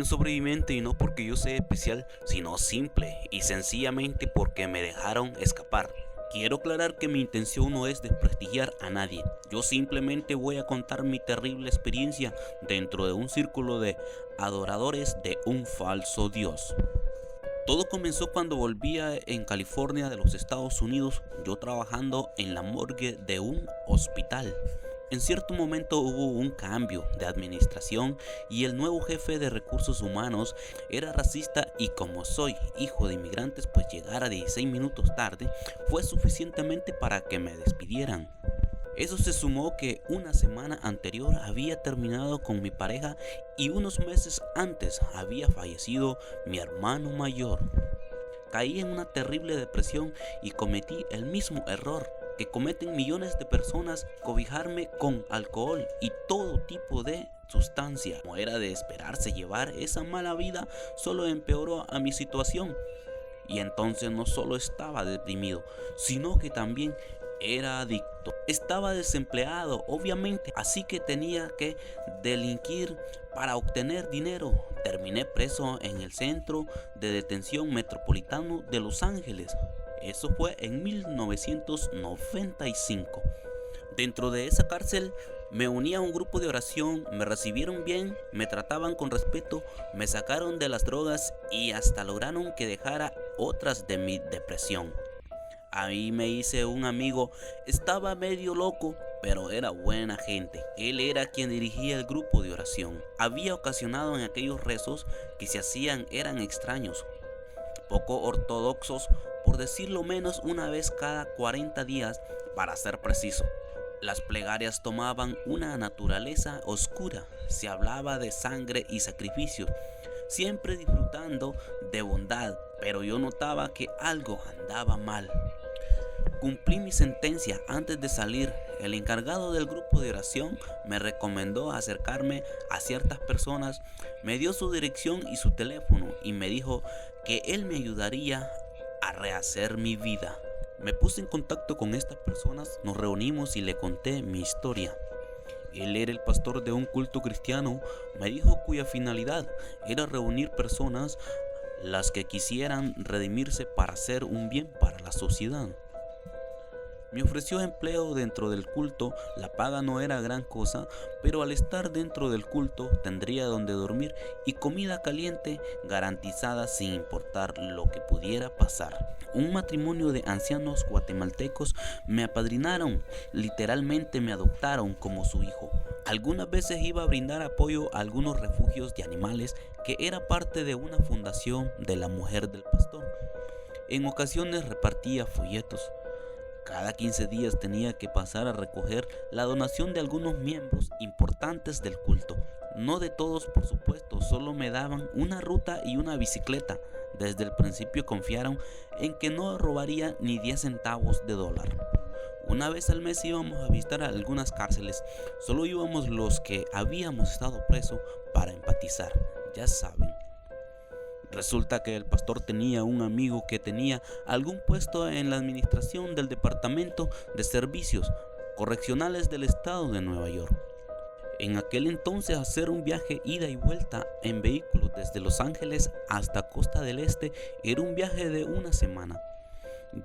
un sobreviviente y no porque yo sea especial, sino simple y sencillamente porque me dejaron escapar. Quiero aclarar que mi intención no es desprestigiar a nadie. Yo simplemente voy a contar mi terrible experiencia dentro de un círculo de adoradores de un falso Dios. Todo comenzó cuando volvía en California de los Estados Unidos, yo trabajando en la morgue de un hospital. En cierto momento hubo un cambio de administración y el nuevo jefe de recursos humanos era racista y como soy hijo de inmigrantes pues llegar a 16 minutos tarde fue suficientemente para que me despidieran. Eso se sumó que una semana anterior había terminado con mi pareja y unos meses antes había fallecido mi hermano mayor. Caí en una terrible depresión y cometí el mismo error que cometen millones de personas: cobijarme con alcohol y todo tipo de sustancia. Como era de esperarse, llevar esa mala vida solo empeoró a mi situación. Y entonces no solo estaba deprimido, sino que también era adicto. Estaba desempleado, obviamente, así que tenía que delinquir para obtener dinero. Terminé preso en el Centro de Detención Metropolitano de Los Ángeles. Eso fue en 1995. Dentro de esa cárcel me uní a un grupo de oración, me recibieron bien, me trataban con respeto, me sacaron de las drogas y hasta lograron que dejara otras de mi depresión. Ahí me hice un amigo, estaba medio loco, pero era buena gente. Él era quien dirigía el grupo de oración. Había ocasionado en aquellos rezos que se hacían eran extraños, poco ortodoxos, por decirlo menos una vez cada 40 días, para ser preciso. Las plegarias tomaban una naturaleza oscura, se hablaba de sangre y sacrificios, siempre disfrutando de bondad, pero yo notaba que algo andaba mal. Cumplí mi sentencia antes de salir. El encargado del grupo de oración me recomendó acercarme a ciertas personas, me dio su dirección y su teléfono y me dijo que él me ayudaría a rehacer mi vida. Me puse en contacto con estas personas, nos reunimos y le conté mi historia. Él era el pastor de un culto cristiano, me dijo cuya finalidad era reunir personas las que quisieran redimirse para hacer un bien para la sociedad. Me ofreció empleo dentro del culto, la paga no era gran cosa, pero al estar dentro del culto tendría donde dormir y comida caliente garantizada sin importar lo que pudiera pasar. Un matrimonio de ancianos guatemaltecos me apadrinaron, literalmente me adoptaron como su hijo. Algunas veces iba a brindar apoyo a algunos refugios de animales que era parte de una fundación de la mujer del pastor. En ocasiones repartía folletos. Cada 15 días tenía que pasar a recoger la donación de algunos miembros importantes del culto. No de todos, por supuesto, solo me daban una ruta y una bicicleta. Desde el principio confiaron en que no robaría ni 10 centavos de dólar. Una vez al mes íbamos a visitar algunas cárceles. Solo íbamos los que habíamos estado presos para empatizar, ya saben. Resulta que el pastor tenía un amigo que tenía algún puesto en la administración del Departamento de Servicios Correccionales del Estado de Nueva York. En aquel entonces hacer un viaje ida y vuelta en vehículo desde Los Ángeles hasta Costa del Este era un viaje de una semana.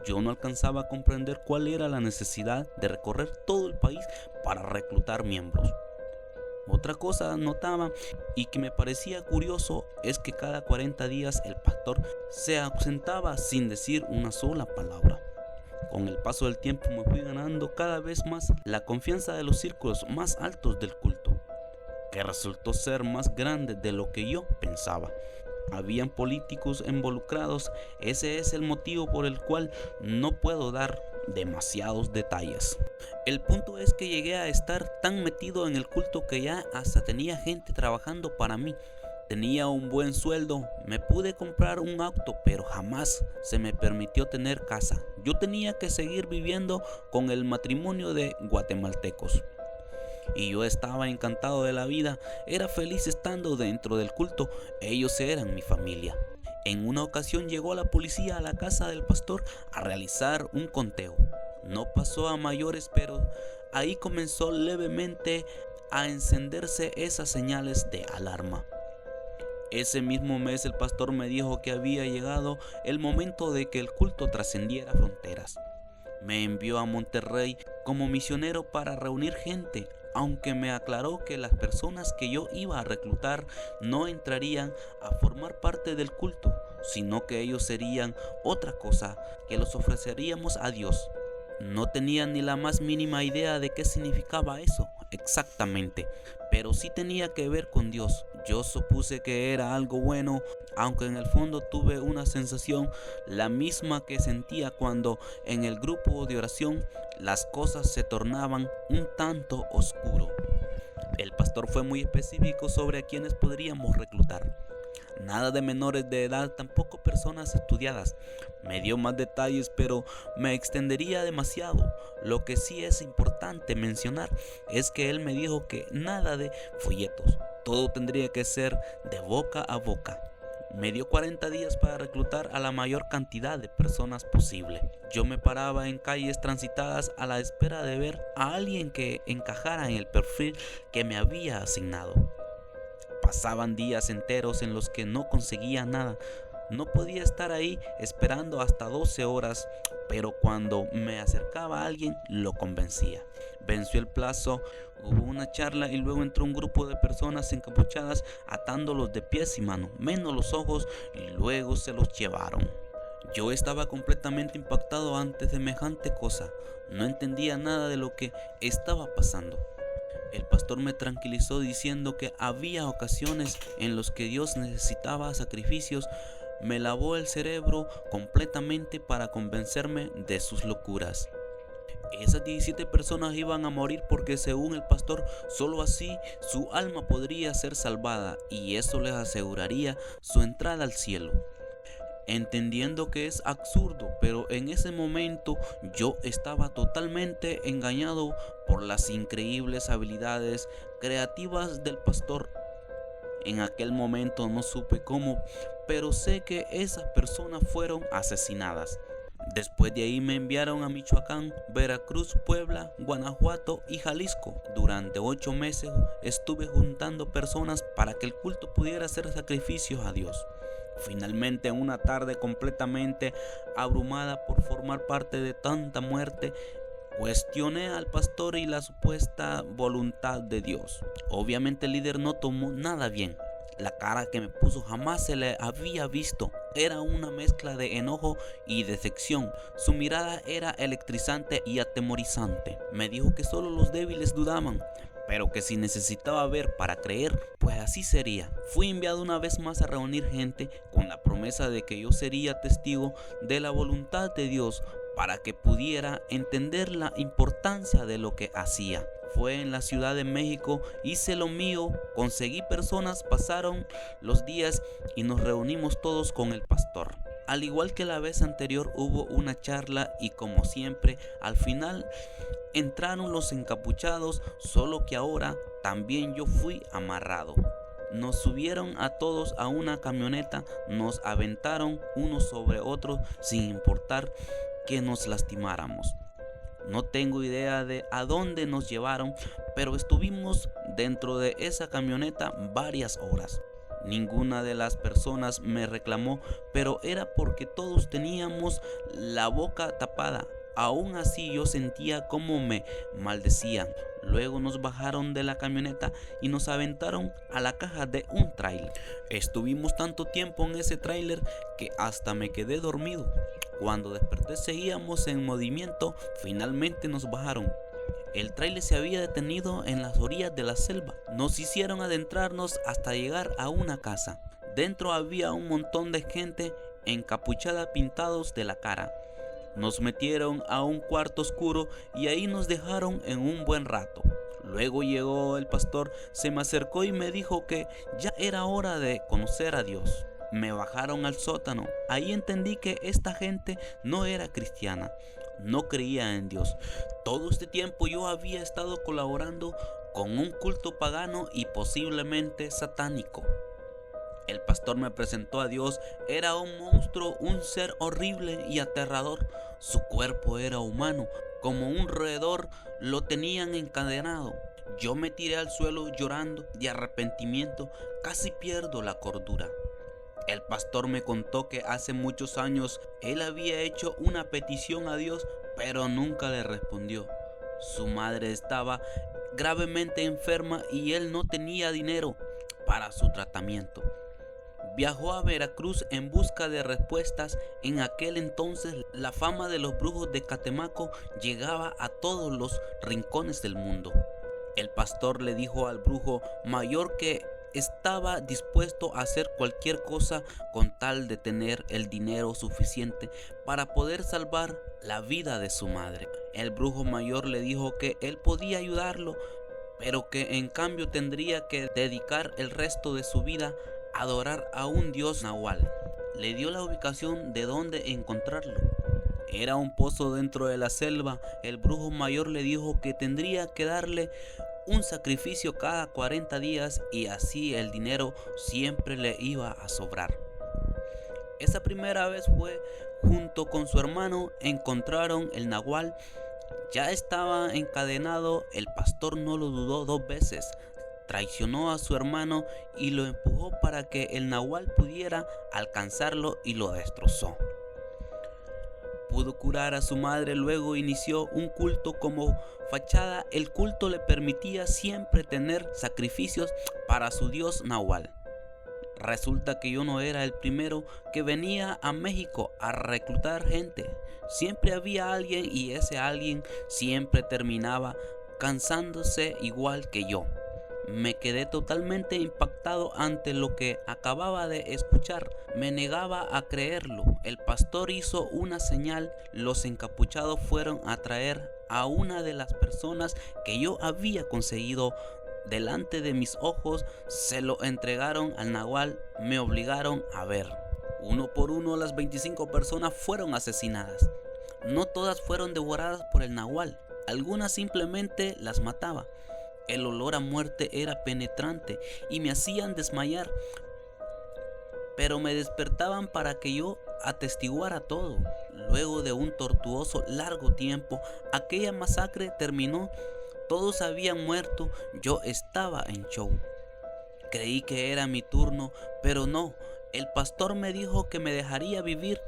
Yo no alcanzaba a comprender cuál era la necesidad de recorrer todo el país para reclutar miembros. Otra cosa notaba y que me parecía curioso es que cada 40 días el pastor se ausentaba sin decir una sola palabra. Con el paso del tiempo me fui ganando cada vez más la confianza de los círculos más altos del culto, que resultó ser más grande de lo que yo pensaba. Habían políticos involucrados, ese es el motivo por el cual no puedo dar demasiados detalles. El punto es que llegué a estar tan metido en el culto que ya hasta tenía gente trabajando para mí. Tenía un buen sueldo, me pude comprar un auto, pero jamás se me permitió tener casa. Yo tenía que seguir viviendo con el matrimonio de guatemaltecos. Y yo estaba encantado de la vida, era feliz estando dentro del culto, ellos eran mi familia. En una ocasión llegó la policía a la casa del pastor a realizar un conteo. No pasó a mayores, pero ahí comenzó levemente a encenderse esas señales de alarma. Ese mismo mes el pastor me dijo que había llegado el momento de que el culto trascendiera fronteras. Me envió a Monterrey como misionero para reunir gente, aunque me aclaró que las personas que yo iba a reclutar no entrarían a formar parte del culto, sino que ellos serían otra cosa que los ofreceríamos a Dios. No tenía ni la más mínima idea de qué significaba eso exactamente, pero sí tenía que ver con Dios. Yo supuse que era algo bueno, aunque en el fondo tuve una sensación la misma que sentía cuando en el grupo de oración las cosas se tornaban un tanto oscuro. El pastor fue muy específico sobre a quienes podríamos reclutar. Nada de menores de edad, tampoco personas estudiadas. Me dio más detalles, pero me extendería demasiado. Lo que sí es importante mencionar es que él me dijo que nada de folletos. Todo tendría que ser de boca a boca. Me dio 40 días para reclutar a la mayor cantidad de personas posible. Yo me paraba en calles transitadas a la espera de ver a alguien que encajara en el perfil que me había asignado. Pasaban días enteros en los que no conseguía nada. No podía estar ahí esperando hasta 12 horas, pero cuando me acercaba a alguien lo convencía. Venció el plazo, hubo una charla y luego entró un grupo de personas encapuchadas atándolos de pies y manos, menos los ojos, y luego se los llevaron. Yo estaba completamente impactado ante semejante cosa. No entendía nada de lo que estaba pasando. El pastor me tranquilizó diciendo que había ocasiones en las que Dios necesitaba sacrificios. Me lavó el cerebro completamente para convencerme de sus locuras. Esas 17 personas iban a morir porque según el pastor, solo así su alma podría ser salvada y eso les aseguraría su entrada al cielo. Entendiendo que es absurdo, pero en ese momento yo estaba totalmente engañado por las increíbles habilidades creativas del pastor. En aquel momento no supe cómo, pero sé que esas personas fueron asesinadas. Después de ahí me enviaron a Michoacán, Veracruz, Puebla, Guanajuato y Jalisco. Durante 8 meses estuve juntando personas para que el culto pudiera hacer sacrificios a Dios. Finalmente, en una tarde completamente abrumada por formar parte de tanta muerte, cuestioné al pastor y la supuesta voluntad de Dios. Obviamente el líder no tomó nada bien. La cara que me puso jamás se le había visto. Era una mezcla de enojo y decepción. Su mirada era electrizante y atemorizante. Me dijo que solo los débiles dudaban, pero que si necesitaba ver para creer, pues así sería. Fui enviado una vez más a reunir gente con la promesa de que yo sería testigo de la voluntad de Dios para que pudiera entender la importancia de lo que hacía. Fue en la Ciudad de México, hice lo mío, conseguí personas, pasaron los días y nos reunimos todos con el pastor. Al igual que la vez anterior hubo una charla y como siempre al final entraron los encapuchados, solo que ahora también yo fui amarrado. Nos subieron a todos a una camioneta, nos aventaron unos sobre otros sin importar que nos lastimáramos. No tengo idea de a dónde nos llevaron, pero estuvimos dentro de esa camioneta varias horas. Ninguna de las personas me reclamó, pero era porque todos teníamos la boca tapada. Aún así yo sentía como me maldecían. Luego nos bajaron de la camioneta y nos aventaron a la caja de un tráiler. Estuvimos tanto tiempo en ese tráiler que hasta me quedé dormido. Cuando desperté seguíamos en movimiento. Finalmente nos bajaron. El tráiler se había detenido en las orillas de la selva. Nos hicieron adentrarnos hasta llegar a una casa. Dentro había un montón de gente encapuchada, pintados de la cara. Nos metieron a un cuarto oscuro y ahí nos dejaron en un buen rato. Luego llegó el pastor, se me acercó y me dijo que ya era hora de conocer a Dios. Me bajaron al sótano. Ahí entendí que esta gente no era cristiana, no creía en Dios. Todo este tiempo yo había estado colaborando con un culto pagano y posiblemente satánico. El pastor me presentó a Dios. Era un monstruo, un ser horrible y aterrador. Su cuerpo era humano, como un roedor lo tenían encadenado. Yo me tiré al suelo llorando de arrepentimiento, casi pierdo la cordura. El pastor me contó que hace muchos años él había hecho una petición a Dios, pero nunca le respondió. Su madre estaba gravemente enferma y él no tenía dinero para su tratamiento. Viajó a Veracruz en busca de respuestas. En aquel entonces la fama de los brujos de Catemaco llegaba a todos los rincones del mundo. El pastor le dijo al brujo mayor que estaba dispuesto a hacer cualquier cosa con tal de tener el dinero suficiente para poder salvar la vida de su madre. El brujo mayor le dijo que él podía ayudarlo, pero que en cambio tendría que dedicar el resto de su vida a adorar a un dios nahual. Le dio la ubicación de dónde encontrarlo. Era un pozo dentro de la selva. El brujo mayor le dijo que tendría que darle un sacrificio cada 40 días y así el dinero siempre le iba a sobrar. Esa primera vez fue junto con su hermano, encontraron el nahual. Ya estaba encadenado. El pastor no lo dudó 2 veces. Traicionó a su hermano y lo empujó para que el nahual pudiera alcanzarlo y lo destrozó. Pudo curar a su madre, luego inició un culto como fachada. El culto le permitía siempre tener sacrificios para su dios nahual. Resulta que yo no era el primero que venía a México a reclutar gente. Siempre había alguien y ese alguien siempre terminaba cansándose igual que yo. Me quedé totalmente impactado ante lo que acababa de escuchar. Me negaba a creerlo. El pastor hizo una señal. Los encapuchados fueron a traer a una de las personas que yo había conseguido. Delante de mis ojos se lo entregaron al nahual. Me obligaron a ver. Uno por uno las 25 personas fueron asesinadas. No todas fueron devoradas por el nahual. Algunas simplemente las mataba. El olor a muerte era penetrante y me hacían desmayar, pero me despertaban para que yo atestiguara todo. Luego de un tortuoso largo tiempo, aquella masacre terminó. Todos habían muerto, yo estaba en show. Creí que era mi turno, pero no. El pastor me dijo que me dejaría vivir.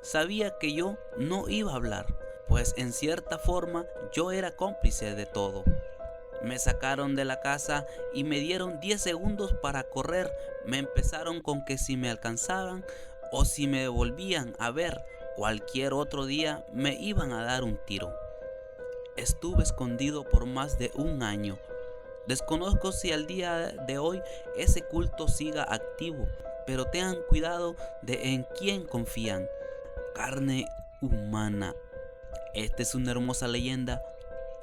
Sabía que yo no iba a hablar, pues en cierta forma yo era cómplice de todo. Me sacaron de la casa y me dieron 10 segundos para correr. Me empezaron con que si me alcanzaban o si me volvían a ver cualquier otro día me iban a dar un tiro. Estuve escondido por más de 1 año. Desconozco si al día de hoy ese culto siga activo, pero tengan cuidado de en quién confían. Carne humana. Esta es una hermosa leyenda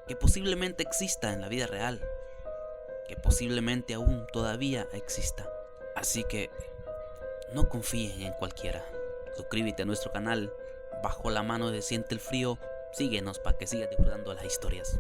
que posiblemente exista en la vida real, que posiblemente aún todavía exista. Así que no confíen en cualquiera. Suscríbete a nuestro canal. Bajo la mano de Siente el Frío. Síguenos para que sigas disfrutando las historias.